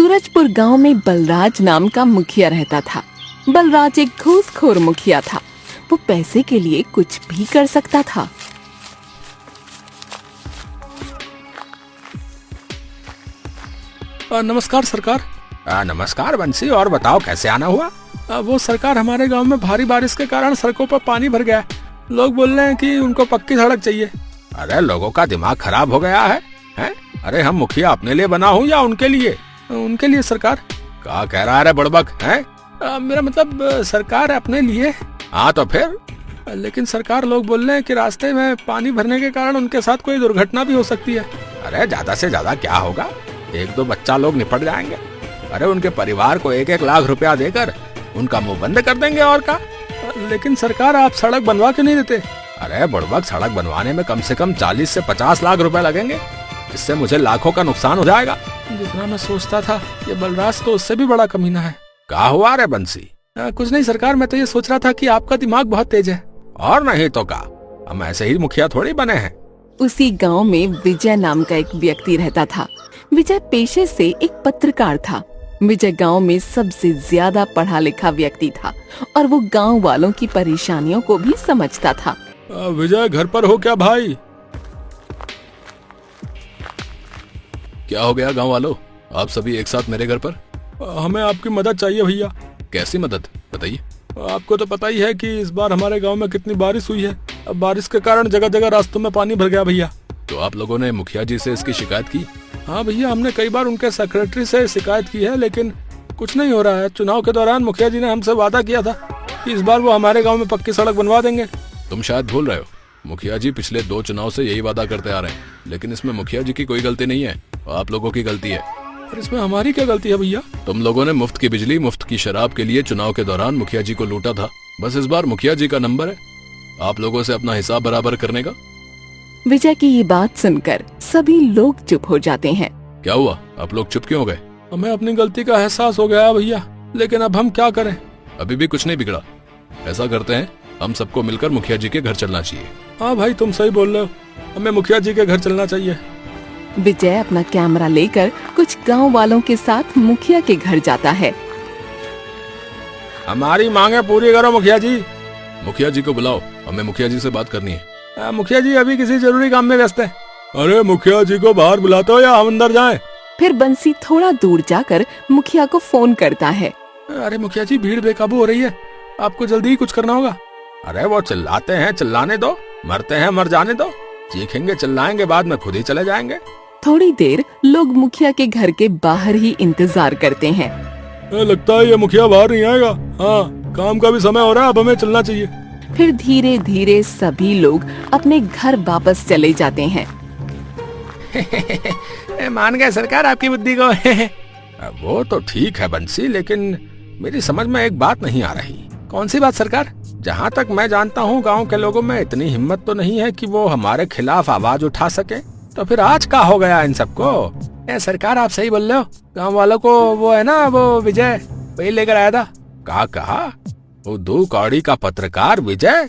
सूरजपुर गांव में बलराज नाम का मुखिया रहता था। बलराज एक घूसखोर मुखिया था। वो पैसे के लिए कुछ भी कर सकता था। नमस्कार सरकार। नमस्कार बंसी, और बताओ कैसे आना हुआ? वो सरकार, हमारे गांव में भारी बारिश के कारण सड़कों पर पानी भर गया है। लोग बोल रहे हैं कि उनको पक्की सड़क चाहिए। अरे लोगों का दिमाग खराब हो गया है, हैं? अरे हम मुखिया अपने लिए बना हूँ या उनके लिए? उनके लिए सरकार। क्या कह रहा है रे बुड़बक, हैं? मेरा मतलब सरकार अपने लिए। हाँ तो फिर? लेकिन सरकार, लोग बोल रहे हैं कि रास्ते में पानी भरने के कारण उनके साथ कोई दुर्घटना भी हो सकती है। अरे ज्यादा से ज्यादा क्या होगा, 1-2 बच्चा लोग निपट जाएंगे। अरे उनके परिवार को 1-1 लाख रुपया देकर उनका मुंह बंद कर देंगे, और का। लेकिन सरकार, आप सड़क बनवा के नहीं देते? अरे बुड़बक, सड़क बनवाने में कम से कम 40 से 50 लाख रुपए लगेंगे। इससे मुझे लाखों का नुकसान हो जाएगा। जितना मैं सोचता था, ये बलराज तो उससे भी बड़ा कमीना है। क्या हुआ रे बंसी? कुछ नहीं सरकार, मैं तो ये सोच रहा था कि आपका दिमाग बहुत तेज है। और नहीं तो क्या, हम ऐसे ही मुखिया थोड़ी बने हैं। उसी गांव में विजय नाम का एक व्यक्ति रहता था। विजय पेशे से एक पत्रकार था। विजय गांव में सबसे ज्यादा पढ़ा लिखा व्यक्ति था और वो गांव वालों की परेशानियों को भी समझता था। विजय, घर पर हो क्या भाई? क्या हो गया गांव वालों, आप सभी एक साथ मेरे घर पर? हमें आपकी मदद चाहिए भैया। कैसी मदद, बताइए। आपको तो पता ही है कि इस बार हमारे गांव में कितनी बारिश हुई है। अब बारिश के कारण जगह जगह रास्तों में पानी भर गया भैया। तो आप लोगों ने मुखिया जी से इसकी शिकायत की? हाँ भैया, हमने कई बार उनके सेक्रेटरी से शिकायत की है, लेकिन कुछ नहीं हो रहा है। चुनाव के दौरान मुखिया जी ने हमसे वादा किया था कि इस बार वो हमारे गाँव में पक्की सड़क बनवा देंगे। तुम शायद भूल रहे हो, मुखिया जी पिछले 2 चुनाव से यही वादा करते आ रहे हैं। लेकिन इसमें मुखिया जी की कोई गलती नहीं है, आप लोगों की गलती है। और इसमें हमारी क्या गलती है भैया? तुम लोगों ने मुफ्त की बिजली, मुफ्त की शराब के लिए चुनाव के दौरान मुखिया जी को लूटा था। बस इस बार मुखिया जी का नंबर है आप लोगों से अपना हिसाब बराबर करने का। विजय की ये बात सुनकर सभी लोग चुप हो जाते हैं। क्या हुआ, आप लोग चुप क्यों हो गए? हमें अपनी गलती का एहसास हो गया भैया, लेकिन अब हम क्या करें? अभी भी कुछ नहीं बिगड़ा। ऐसा करते हैं, हम सबको मिलकर मुखिया जी के घर चलना चाहिए। हाँ भाई, तुम सही बोल रहे हो, हमें मुखिया जी के घर चलना चाहिए। विजय अपना कैमरा लेकर कुछ गांव वालों के साथ मुखिया के घर जाता है। हमारी मांगे पूरी करो मुखिया जी। मुखिया जी को बुलाओ, हमें मुखिया जी से बात करनी है। मुखिया जी अभी किसी जरूरी काम में व्यस्त है। अरे मुखिया जी को बाहर बुलाते हो या हम अंदर जाएं? फिर बंसी थोड़ा दूर जाकर मुखिया को फोन करता है। अरे मुखिया जी, भीड़ बेकाबू हो रही है, आपको जल्दी ही कुछ करना होगा। अरे वो चिल्लाते हैं, चिल्लाने दो। मरते हैं, मर जाने दो। चीखेंगे, चिल्लाएंगे, बाद में खुद ही चले जाएंगे। थोड़ी देर लोग मुखिया के घर के बाहर ही इंतजार करते हैं। लगता है ये मुखिया बाहर नहीं आएगा। हाँ, काम का भी समय हो रहा है, अब हमें चलना चाहिए। फिर धीरे धीरे सभी लोग अपने घर वापस चले जाते हैं। मान गए सरकार आपकी बुद्धि को। वो तो ठीक है बंसी, लेकिन मेरी समझ में एक बात नहीं आ रही। कौन सी बात सरकार? जहाँ तक मैं जानता हूँ, गांव के लोगों में इतनी हिम्मत तो नहीं है कि वो हमारे खिलाफ आवाज उठा सके। तो फिर आज क्या हो गया इन सबको? सरकार, आप सही बोल रहे हो। गांव वालों को वो है ना, वो विजय वही लेकर आया था। क्या कहा? वो 2 कौड़ी का पत्रकार विजय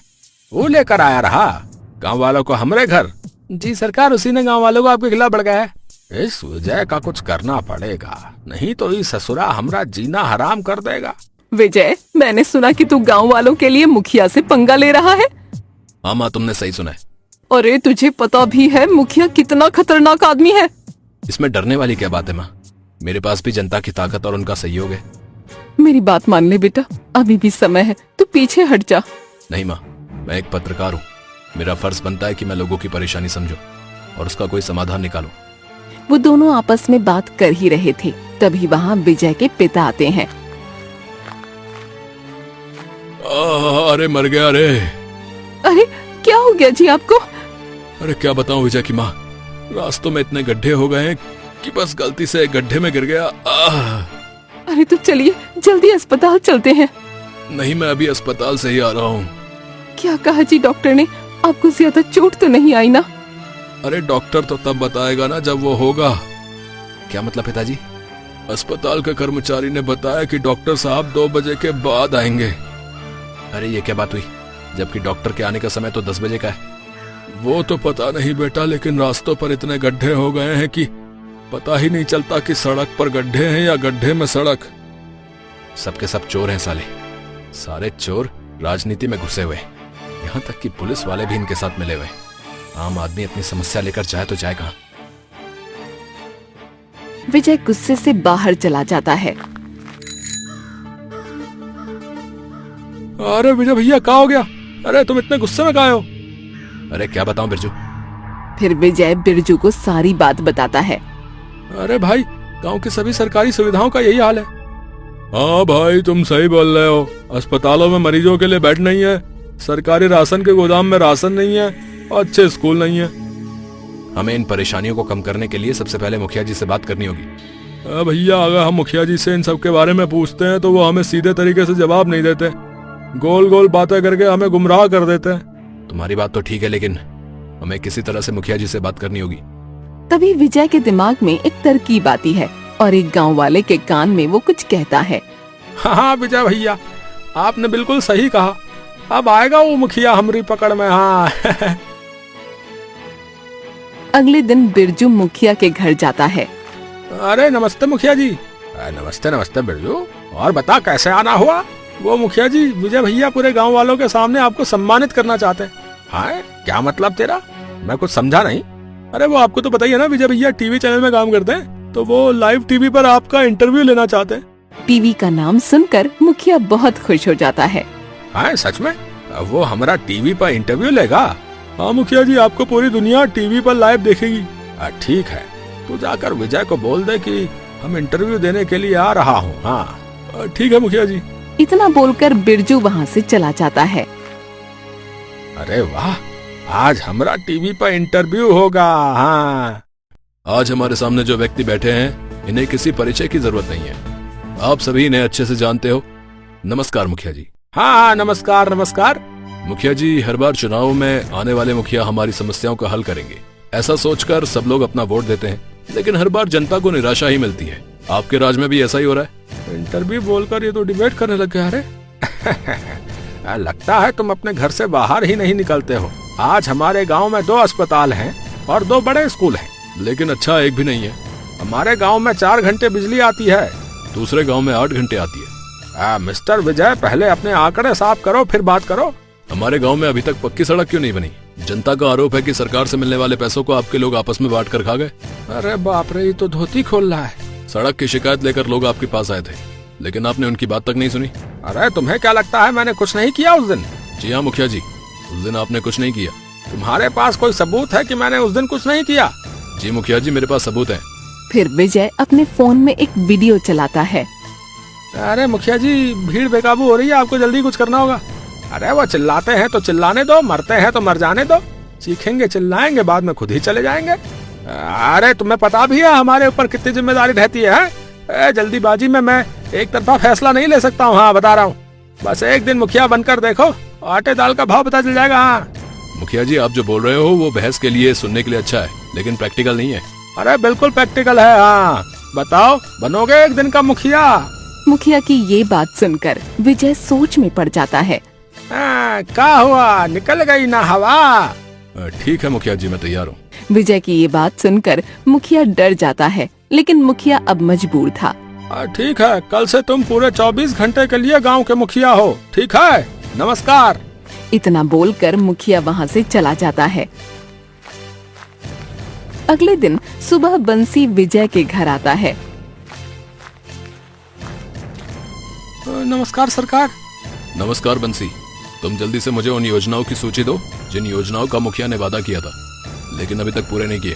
वो लेकर आया रहा गांव वालों को हमारे घर? जी सरकार, उसी ने गांव वालों को आपके खिलाफ भड़काया है। इस विजय का कुछ करना पड़ेगा, नहीं तो ये ससुरा हमारा जीना हराम कर देगा। विजय, मैंने सुना कि तू गांव वालों के लिए मुखिया से पंगा ले रहा है। हाँ माँ, तुमने सही सुना है। अरे तुझे पता भी है मुखिया कितना खतरनाक आदमी है? इसमें डरने वाली क्या बात है माँ? मेरे पास भी जनता की ताकत और उनका सहयोग है। मेरी बात मान ले बेटा, अभी भी समय है, तू पीछे हट जा। नहीं माँ, मैं एक पत्रकार हूँ। मेरा फर्ज बनता है कि मैं लोगों की परेशानी समझूं और उसका कोई समाधान निकालूं। वो दोनों आपस में बात कर ही रहे थे, तभी वहाँ विजय के पिता आते हैं। अरे मर गया रे। अरे क्या हो गया जी आपको? अरे क्या बताऊं विजय की माँ, रास्तों में इतने गड्ढे हो गए हैं कि बस गलती से एक गड्ढे में गिर गया। अरे तो चलिए जल्दी अस्पताल चलते हैं। नहीं, मैं अभी अस्पताल से ही आ रहा हूँ। क्या कहा जी डॉक्टर ने? आपको ज्यादा चोट तो नहीं आई ना? अरे डॉक्टर तो तब बताएगा ना जब वो होगा। क्या मतलब पिताजी? अस्पताल के कर्मचारी ने बताया कि डॉक्टर साहब 2 बजे के बाद आएंगे। अरे ये क्या बात हुई, जबकि डॉक्टर के आने का समय तो 10 बजे का है। वो तो पता नहीं बेटा, लेकिन रास्तों पर इतने गड्ढे हो गए हैं कि पता ही नहीं चलता कि सड़क पर गड्ढे हैं या गड्ढे में सड़क। सबके सब चोर हैं साले, सारे चोर राजनीति में घुसे हुए, यहाँ तक कि पुलिस वाले भी इनके साथ मिले हुए। आम आदमी अपनी समस्या लेकर जाए तो जाए कहाँ। विजय गुस्से से बाहर चला जाता है। अरे विजय भैया क्या हो गया? अरे तुम इतने गुस्से में काहे हो? अरे क्या बताऊं बिरजू। फिर विजय बिरजू को सारी बात बताता है। अरे भाई, गांव की सभी सरकारी सुविधाओं का यही हाल है। हाँ भाई, तुम सही बोल रहे हो। अस्पतालों में मरीजों के लिए बेड नहीं है, सरकारी राशन के गोदाम में राशन नहीं है और अच्छे स्कूल नहीं है। हमें इन परेशानियों को कम करने के लिए सबसे पहले मुखिया जी से बात करनी होगी। भैया, अगर हम मुखिया जी से इन सब के बारे में पूछते हैं तो वो हमें सीधे तरीके से जवाब नहीं देते, गोल गोल बातें करके हमें गुमराह कर देते हैं। तुम्हारी बात तो ठीक है, लेकिन हमें किसी तरह से मुखिया जी से बात करनी होगी। तभी विजय के दिमाग में एक तरकीब आती है और एक गांव वाले के कान में वो कुछ कहता है। हाँ विजय भैया, आपने बिल्कुल सही कहा। अब आएगा वो मुखिया हमारी पकड़ में। हाँ अगले दिन बिरजू मुखिया के घर जाता है। अरे नमस्ते मुखिया जी। नमस्ते नमस्ते बिरजू, और बता कैसे आना हुआ? वो मुखिया जी, विजय भैया पूरे गांव वालों के सामने आपको सम्मानित करना चाहते हैं। हाँ, क्या मतलब तेरा? मैं कुछ समझा नहीं। अरे वो आपको तो पता ही है ना, विजय भैया टीवी चैनल में काम करते हैं, तो वो लाइव टीवी पर आपका इंटरव्यू लेना चाहते हैं। टीवी का नाम सुनकर मुखिया बहुत खुश हो जाता है। हाँ सच में? वो हमारा टीवी पर इंटरव्यू लेगा? हाँ मुखिया जी, आपको पूरी दुनिया टीवी पर लाइव देखेगी। ठीक है, तू जाकर विजय को बोल दे कि हम इंटरव्यू देने के लिए आ रहा हूँ। हाँ ठीक है मुखिया जी। इतना बोलकर बिरजू वहाँ से चला जाता है। अरे वाह, आज हमारा टीवी पर इंटरव्यू होगा। हाँ, आज हमारे सामने जो व्यक्ति बैठे हैं, इन्हें किसी परिचय की जरूरत नहीं है। आप सभी इन्हें अच्छे से जानते हो। नमस्कार मुखिया जी। हाँ नमस्कार नमस्कार। मुखिया जी, हर बार चुनाव में आने वाले मुखिया हमारी समस्याओं का हल करेंगे, ऐसा सोचकर सब लोग अपना वोट देते हैं, लेकिन हर बार जनता को निराशा ही मिलती है। आपके राज में भी ऐसा ही हो रहा है? इंटरव्यू बोलकर ये तो डिबेट करने लग गया। अरे लगता है तुम अपने घर से बाहर ही नहीं निकलते हो। आज हमारे गांव में 2 अस्पताल हैं और 2 बड़े स्कूल हैं, लेकिन अच्छा एक भी नहीं है। हमारे गांव में 4 घंटे बिजली आती है, दूसरे गांव में 8 घंटे आती है। मिस्टर विजय, पहले अपने आंकड़े साफ करो फिर बात करो। हमारे गांव में अभी तक पक्की सड़क क्यों नहीं बनी? जनता का आरोप है कि सरकार से मिलने वाले पैसों को आपके लोग आपस में बांट कर खा गए। अरे बाप रे, ये तो धोती खोल रहा है। सड़क की शिकायत लेकर लोग आपके पास आए थे, लेकिन आपने उनकी बात तक नहीं सुनी। अरे तुम्हें क्या लगता है मैंने कुछ नहीं किया उस दिन? जी हाँ मुखिया जी, उस दिन आपने कुछ नहीं किया। तुम्हारे पास कोई सबूत है कि मैंने उस दिन कुछ नहीं किया? जी मुखिया जी, मेरे पास सबूत है। फिर विजय अपने फोन में एक वीडियो चलाता है। अरे मुखिया जी, भीड़ बेकाबू हो रही है, आपको जल्दी कुछ करना होगा। अरे वो चिल्लाते हैं तो चिल्लाने दो, मरते हैं तो मर जाने दो। चीखेंगे चिल्लाएंगे, बाद में खुद ही चले जाएंगे। अरे तुम्हें पता भी है हमारे ऊपर कितनी जिम्मेदारी रहती है? जल्दीबाजी में मैं एक तरफा फैसला नहीं ले सकता हूँ। हाँ बता रहा हूँ, बस एक दिन मुखिया बनकर देखो, आटे दाल का भाव पता चल जाएगा। हाँ मुखिया जी, आप जो बोल रहे हो वो बहस के लिए, सुनने के लिए अच्छा है, लेकिन प्रैक्टिकल नहीं है। अरे बिल्कुल प्रैक्टिकल है। हाँ बताओ, बनोगे एक दिन का मुखिया? मुखिया की ये बात सुनकर विजय सोच में पड़ जाता है। क्या हुआ, निकल गई ना हवा? ठीक है मुखिया जी, मैं तैयार हूँ। विजय की ये बात सुनकर मुखिया डर जाता है, लेकिन मुखिया अब मजबूर था। ठीक है, कल से तुम पूरे 24 घंटे के लिए गांव के मुखिया हो, ठीक है? नमस्कार। इतना बोलकर मुखिया वहाँ से चला जाता है। अगले दिन सुबह बंसी विजय के घर आता है। नमस्कार सरकार। नमस्कार बंसी, तुम जल्दी से मुझे उन योजनाओं की सूची दो जिन योजनाओं का मुखिया ने वादा किया था, लेकिन अभी तक पूरे नहीं किए।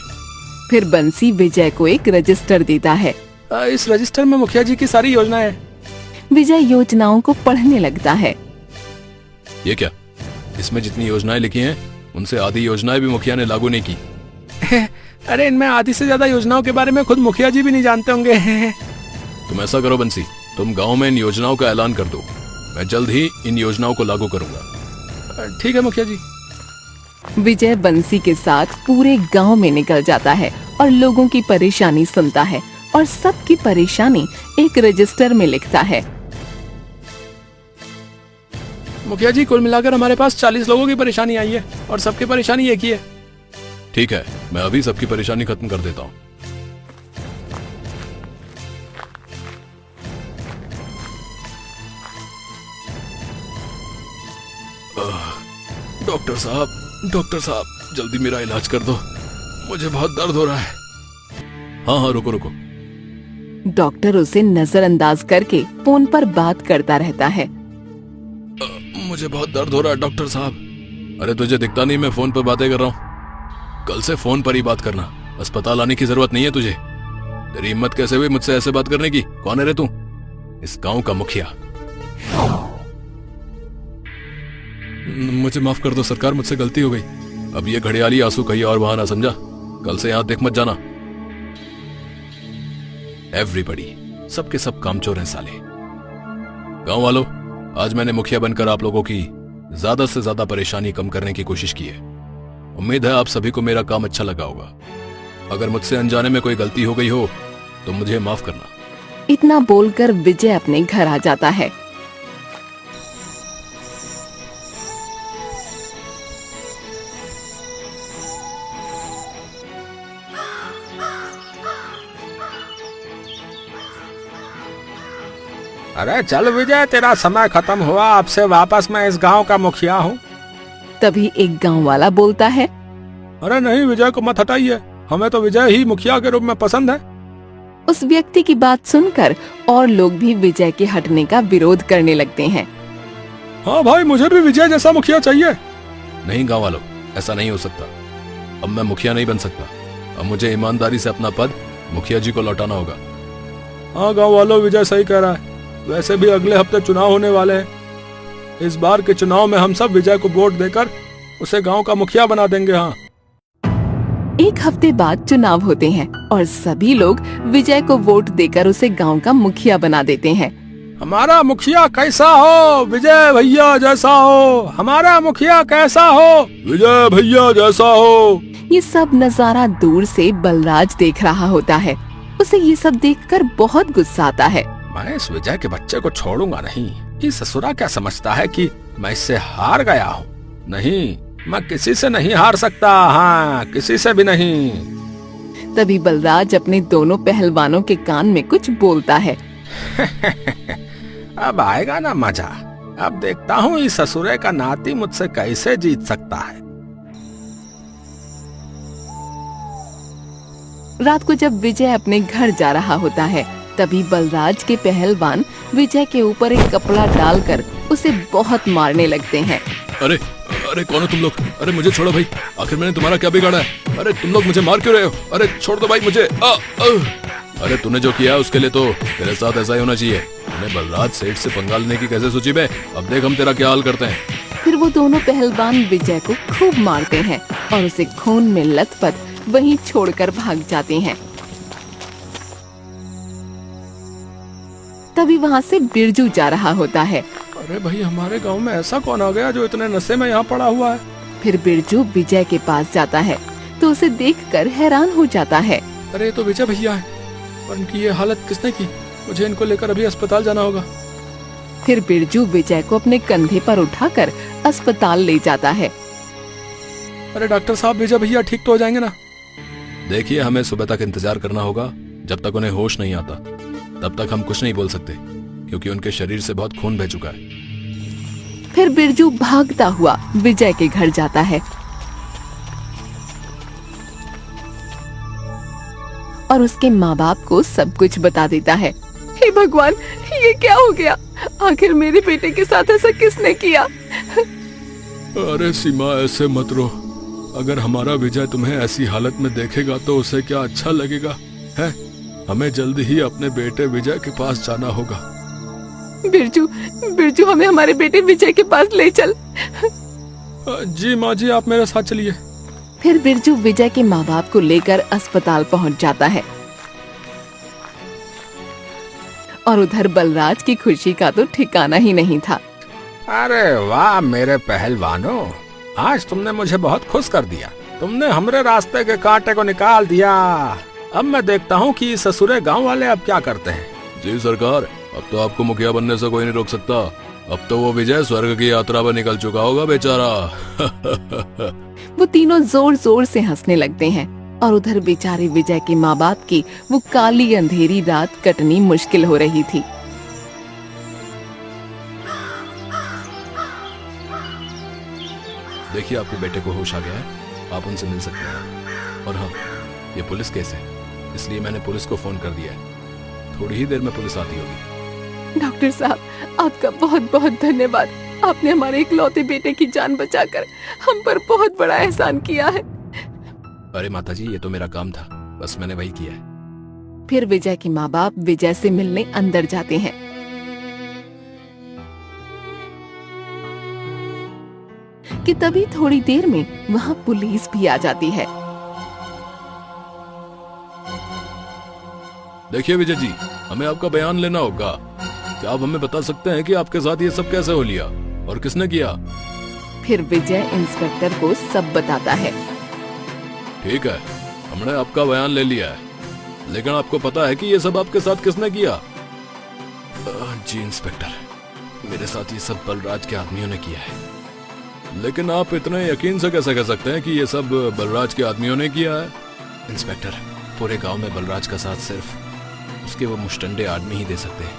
फिर बंसी विजय को एक रजिस्टर देता है। इस रजिस्टर में मुखिया जी की सारी योजनाएं हैं। विजय योजनाओं को पढ़ने लगता है। ये क्या? इसमें जितनी योजनाएं लिखी हैं, उनसे आधी योजनाएं भी मुखिया ने लागू नहीं की। अरे इनमें आधी से ज्यादा योजनाओं के बारे में खुद मुखिया जी भी नहीं जानते होंगे। तुम ऐसा करो बंसी, तुम गांव में इन योजनाओं का ऐलान कर दो, मैं जल्द ही इन योजनाओं को लागू करूंगा। ठीक है मुखिया जी। विजय बंसी के साथ पूरे गांव में निकल जाता है और लोगों की परेशानी सुनता है और सबकी परेशानी एक रजिस्टर में लिखता है। मुखिया जी, कुल मिलाकर हमारे पास 40 लोगों की परेशानी आई है और सबकी परेशानी एक ही है। ठीक है, मैं अभी सबकी परेशानी खत्म कर देता हूँ। डॉक्टर साहब जल्दी मेरा इलाज कर दो, मुझे बहुत दर्द हो रहा है। हाँ हाँ रुको रुको। डॉक्टर उसे नजरअंदाज करके फोन पर बात करता रहता है। मुझे बहुत दर्द हो रहा है डॉक्टर साहब। अरे तुझे दिखता नहीं मैं फोन पर बातें कर रहा हूँ? कल से फोन पर ही बात करना, अस्पताल आने की जरूरत नहीं है तुझे। तेरी हिम्मत कैसे हुई मुझसे ऐसे बात करने की? कौन है रे तू? इस गांव का मुखिया। मुझे माफ कर दो सरकार, मुझसे गलती हो गई। अब ये घड़ियाली आंसू कहीं और बहाना समझा। कल से यहां देख मत जाना। एवरीबॉडी, सबके सब कामचोर हैं साले। गांव वालों, आज मैंने मुखिया बनकर आप लोगों की ज्यादा से ज्यादा परेशानी कम करने की कोशिश की है। उम्मीद है आप सभी को मेरा काम अच्छा लगा होगा। अगर मुझसे अनजाने में कोई गलती हो गई हो तो मुझे माफ करना। इतना बोलकर विजय अपने घर आ जाता है। अरे चल विजय, तेरा समय खत्म हुआ, अब से वापस मैं इस गांव का मुखिया हूँ। तभी एक गांव वाला बोलता है। अरे नहीं, विजय को मत हटाइए, हमें तो विजय ही मुखिया के रूप में पसंद है। उस व्यक्ति की बात सुनकर और लोग भी विजय के हटने का विरोध करने लगते हैं। हाँ भाई, मुझे भी विजय जैसा मुखिया चाहिए। नहीं गांव वालों, ऐसा नहीं हो सकता। अब मैं मुखिया नहीं बन सकता। अब मुझे ईमानदारी से अपना पद मुखिया जी को लौटाना होगा। हाँ गांव वालों, विजय सही कह रहा है। वैसे भी अगले हफ्ते चुनाव होने वाले हैं। इस बार के चुनाव में हम सब विजय को वोट देकर उसे गांव का मुखिया बना देंगे। हाँ, एक हफ्ते बाद चुनाव होते हैं और सभी लोग विजय को वोट देकर उसे गांव का मुखिया बना देते हैं। हमारा मुखिया कैसा हो? विजय भैया जैसा हो। हमारा मुखिया कैसा हो? विजय भैया जैसा हो। ये सब नजारा दूर से बलराज देख रहा होता है। उसे ये सब देखकर बहुत गुस्सा आता है। मैं इस विजय के बच्चे को छोड़ूंगा नहीं। ये ससुरा क्या समझता है कि मैं इससे हार गया हूँ? नहीं, मैं किसी से नहीं हार सकता। हाँ, किसी से भी नहीं। तभी बलराज अपने दोनों पहलवानों के कान में कुछ बोलता है। अब आएगा ना मजा। अब देखता हूँ इस ससुरे का नाती मुझसे कैसे जीत सकता है। रात को जब विजय अपने घर जा रहा होता है, तभी बलराज के पहलवान विजय के ऊपर एक कपड़ा डालकर उसे बहुत मारने लगते हैं। अरे अरे कौन हो तुम लोग? अरे मुझे छोड़ो भाई, आखिर मैंने तुम्हारा क्या बिगाड़ा है? अरे तुम लोग मुझे मार क्यों रहे हो? अरे छोड़ दो भाई मुझे। अरे तूने जो किया उसके लिए तो तेरे साथ ऐसा ही होना चाहिए। तूने बलराज सेठ से पंगा लेने की कैसे सोची बे? अब देख हम तेरा क्या हाल करते हैं। फिर वो दोनों पहलवान विजय को खूब मारते हैं और उसे खून में लथपथ वहीं छोड़कर भाग जाते हैं। तभी वहाँ से बिरजू जा रहा होता है। अरे भाई, हमारे गांव में ऐसा कौन आ गया जो इतने नशे में यहाँ पड़ा हुआ है? फिर बिरजू विजय के पास जाता है तो उसे देखकर हैरान हो जाता है। अरे ये तो विजय भैया है, और इनकी ये हालत किसने की? मुझे इनको लेकर अभी अस्पताल जाना होगा। फिर बिरजू विजय को अपने कंधे पर उठाकर अस्पताल ले जाता है। अरे डॉक्टर साहब, विजय भैया ठीक तो हो जाएंगे ना? देखिए, हमें सुबह तक इंतजार करना होगा। जब तक उन्हें होश नहीं आता तब तक हम कुछ नहीं बोल सकते, क्योंकि उनके शरीर से बहुत खून बह चुका है। फिर बिरजू भागता हुआ विजय के घर जाता है और उसके माँ बाप को सब कुछ बता देता है। हे भगवान, ये क्या हो गया? आखिर मेरे बेटे के साथ ऐसा किसने किया? अरे सीमा, ऐसे मत रो। अगर हमारा विजय तुम्हें ऐसी हालत में देखेगा तो उसे क्या अच्छा लगेगा? है, हमें जल्दी ही अपने बेटे विजय के पास जाना होगा। बिरजू, बिरजू, हमें हमारे बेटे विजय के पास ले चल। जी माँ जी, आप मेरे साथ चलिए। फिर बिरजू विजय के माँ बाप को लेकर अस्पताल पहुँच जाता है और उधर बलराज की खुशी का तो ठिकाना ही नहीं था। अरे वाह मेरे पहलवानों, आज तुमने मुझे बहुत खुश कर दिया। तुमने हमरे रास्ते के कांटे को निकाल दिया। अब मैं देखता हूँ कि ससुरे गांव वाले अब क्या करते हैं। जी सरकार, अब तो आपको मुखिया बनने से कोई नहीं रोक सकता। अब तो वो विजय स्वर्ग की यात्रा पर निकल चुका होगा बेचारा। वो तीनों जोर जोर से हंसने लगते हैं और उधर बेचारे विजय के माँ बाप की वो काली अंधेरी रात कटनी मुश्किल हो रही थी। देखिए आपके बेटे को होश आ गया है, आप उनसे मिल सकते हैं। और हाँ, ये पुलिस केस है, इसलिए मैंने पुलिस को फोन कर दिया है। थोड़ी ही देर में पुलिस आती होगी। डॉक्टर साहब, आपका बहुत बहुत धन्यवाद। आपने हमारे इकलौते बेटे की जान बचाकर हम पर बहुत बड़ा एहसान किया है। अरे माताजी, ये तो मेरा काम था, बस मैंने वही किया है। फिर विजय के माँ बाप विजय से मिलने अंदर जाते हैं। कि तभी थोड़ी देर में वहाँ पुलिस भी आ जाती है। देखिए विजय जी, हमें आपका बयान लेना होगा। क्या आप हमें बता सकते हैं कि आपके साथ ये सब कैसे हो लिया और किसने किया? फिर विजय इंस्पेक्टर को सब बताता है। ठीक है, हमने आपका बयान ले लिया है, लेकिन आपको पता है कि ये सब आपके साथ किसने किया? जी इंस्पेक्टर, मेरे साथ ये सब बलराज के आदमियों ने किया है। लेकिन आप इतने यकीन से कैसे कह सकते हैं कि ये सब बलराज के आदमियों ने किया है? इंस्पेक्टर, पूरे गांव में बलराज का साथ सिर्फ उसके वो मुश्तंडे आदमी ही दे सकते हैं,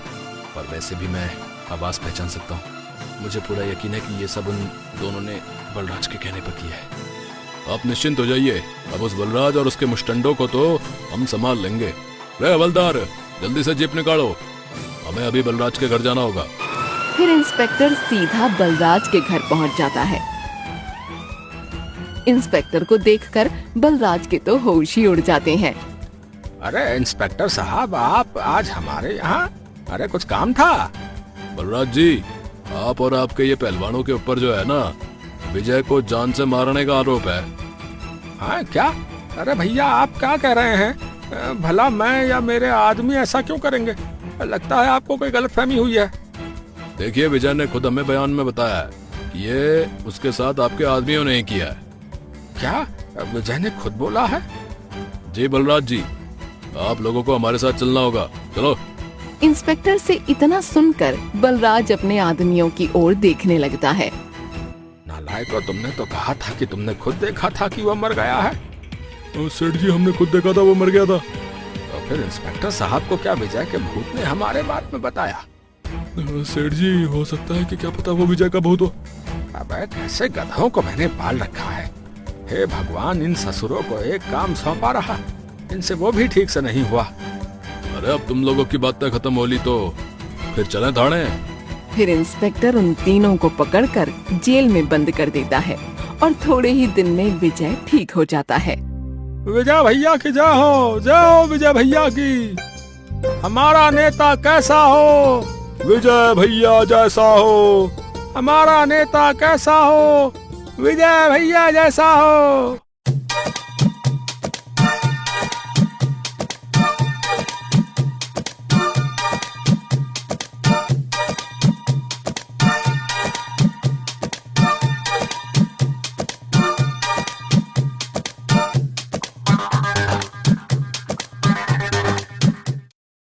और वैसे भी मैं आवाज पहचान सकता हूँ। मुझे पूरा यकीन है कि ये सब उन दोनों ने बलराज के कहने पर किया है। आप निश्चिंत हो जाइए, अब उस बलराज और उसके मुश्तंडों को तो हम संभाल लेंगे। रे हवलदार, जल्दी से जीप निकालो, हमें अभी बलराज के घर जाना होगा। फिर इंस्पेक्टर सीधा बलराज के घर पहुंच जाता है। इंस्पेक्टर को देखकर बलराज के तो होश ही उड़ जाते हैं। अरे इंस्पेक्टर साहब, आप आज हमारे यहाँ? अरे कुछ काम था? बलराज जी, आप और आपके ये पहलवानों के ऊपर जो है ना, विजय को जान से मारने का आरोप है। हाँ क्या? अरे भैया, आप क्या कह रहे हैं? भला मैं या मेरे आदमी ऐसा क्यों करेंगे? लगता है आपको कोई गलतफहमी हुई है। देखिए, विजय ने खुद हमें बयान में बताया है कि ये उसके साथ आपके आदमियों ने ही किया है। क्या विजय ने खुद बोला है? जी बलराज जी, आप लोगों को हमारे साथ चलना होगा, चलो। इंस्पेक्टर से इतना सुनकर बलराज अपने आदमियों की ओर देखने लगता है। नालायको, तुमने तो कहा था कि तुमने खुद देखा था कि वो मर गया है। सेठ जी, हमने खुद देखा था वो मर गया था। तो फिर इंस्पेक्टर साहब को क्या विजय के भूत ने हमारे बारे में बताया? सेठ जी, हो सकता है कि क्या पता वो विजय का भूत हो। अबे कैसे गधों को मैंने पाल रखा है। हे भगवान, इन ससुरों को एक काम सौंपा रहा, इनसे वो भी ठीक से नहीं हुआ। अरे अब तुम लोगों की बातें खत्म हो ली तो फिर चलें थाने। फिर इंस्पेक्टर उन तीनों को पकड़कर जेल में बंद कर देता है और थोड़े ही दिन में विजय ठीक हो जाता है। विजय भैया की जय हो, जय हो विजय भैया की। हमारा नेता कैसा हो? विजय भैया जैसा हो। हमारा नेता कैसा हो? विजय भैया जैसा हो।